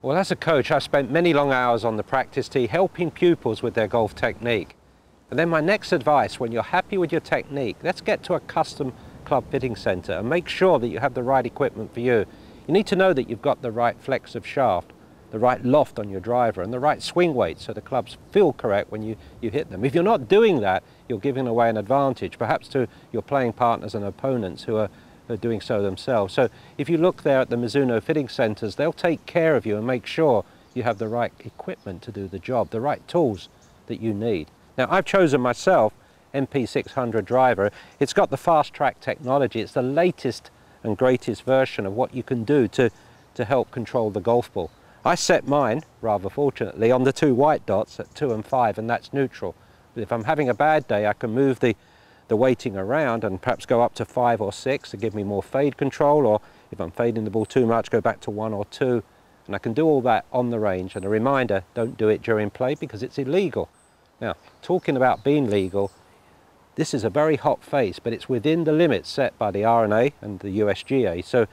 Well, as a coach, I spent many long hours on the practice tee helping pupils with their golf technique. And then my next advice, when you're happy with your technique, let's get to a custom club fitting centre and make sure that you have the right equipment for you. You need to know that you've got the right flex of shaft, the right loft on your driver, and the right swing weight so the clubs feel correct when you hit them. If you're not doing that, you're giving away an advantage, perhaps to your playing partners and opponents who are doing so themselves. So if you look there at the Mizuno fitting centres, they'll take care of you and make sure you have the right equipment to do the job, the right tools that you need. Now, I've chosen myself MP600 driver. It's got the fast track technology. It's the latest and greatest version of what you can do to help control the golf ball. I set mine, rather fortunately, on the two white dots at 2 and 5, and that's neutral. But if I'm having a bad day, I can move the weighting around and perhaps go up to 5 or 6 to give me more fade control, or if I'm fading the ball too much, go back to 1 or 2. And I can do all that on the range. And a reminder, don't do it during play because it's illegal. Now, talking about being legal, this is a very hot face, but it's within the limits set by the R&A and the USGA, so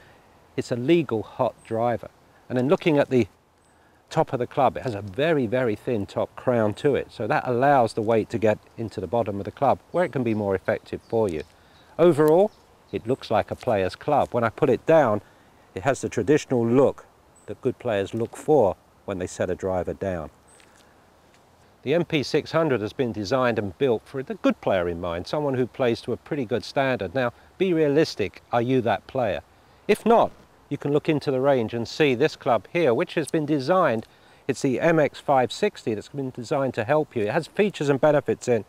it's a legal hot driver. And then looking at the top of the club, it has a very, very thin top crown to it, so that allows the weight to get into the bottom of the club where it can be more effective for you. Overall, it looks like a player's club. When I put it down, it has the traditional look that good players look for when they set a driver down. The MP600 has been designed and built for the good player in mind, someone who plays to a pretty good standard. Now, be realistic, are you that player? If not, you can look into the range and see this club here, which has been designed, it's the MX560 that's been designed to help you. It has features and benefits in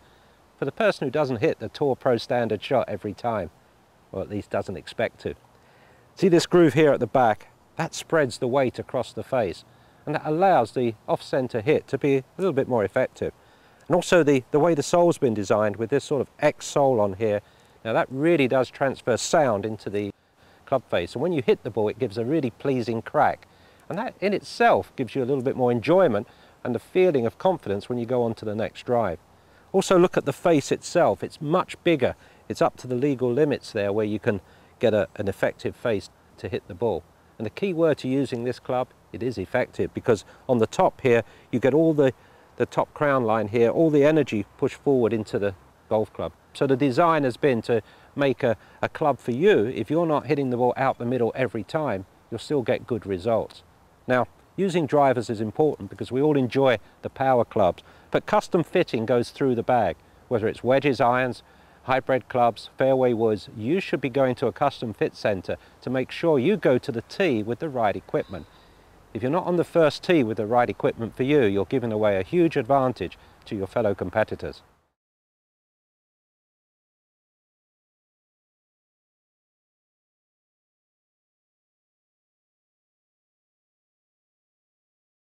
for the person who doesn't hit the Tour Pro standard shot every time, or at least doesn't expect to. See this groove here at the back? That spreads the weight across the face, and that allows the off-center hit to be a little bit more effective. And also the way the sole's been designed with this sort of X sole on here, now that really does transfer sound into the club face, and when you hit the ball it gives a really pleasing crack, and that in itself gives you a little bit more enjoyment and the feeling of confidence when you go on to the next drive. Also look at the face itself, it's much bigger, it's up to the legal limits there where you can get an effective face to hit the ball. And the key word to using this club, it is effective, because on the top here you get all the top crown line here, all the energy pushed forward into the golf club. So the design has been to make a club for you. If you're not hitting the ball out the middle every time, you'll still get good results. Now, using drivers is important because we all enjoy the power clubs, but custom fitting goes through the bag. Whether it's wedges, irons, hybrid clubs, fairway woods, you should be going to a custom fit centre to make sure you go to the tee with the right equipment. If you're not on the first tee with the right equipment for you, you're giving away a huge advantage to your fellow competitors.